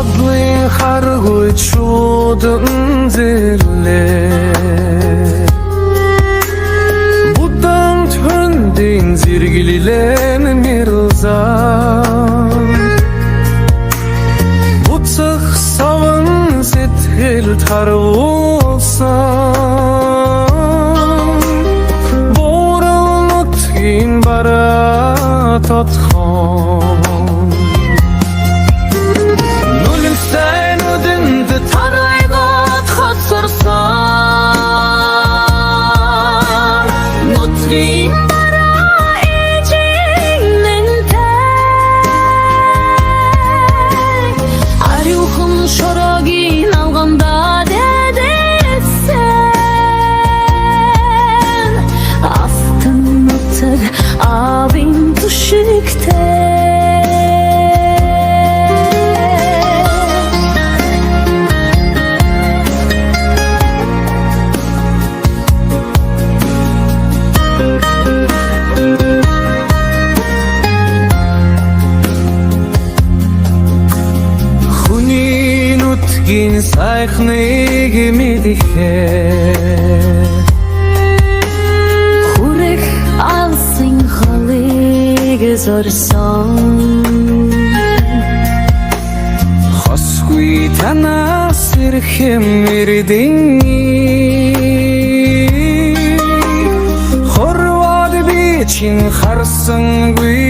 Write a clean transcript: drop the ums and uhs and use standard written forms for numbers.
Abling hargui chudun zirle Budan töndin zirgililen mirzan Butsıq savın setil tar olsan Borulnut gin bara tatxan Sen ödündü taraygat hatsırsan Nutrin bara ecinin tek Arıuhun şoragin alganda dedesen Astın nutır abin tuşukte Gin sayxnig midike Хурэх алсын холыг зорсон Хосгүй танаас ирэхэм ирдэн Хорвоод би чин харсангүй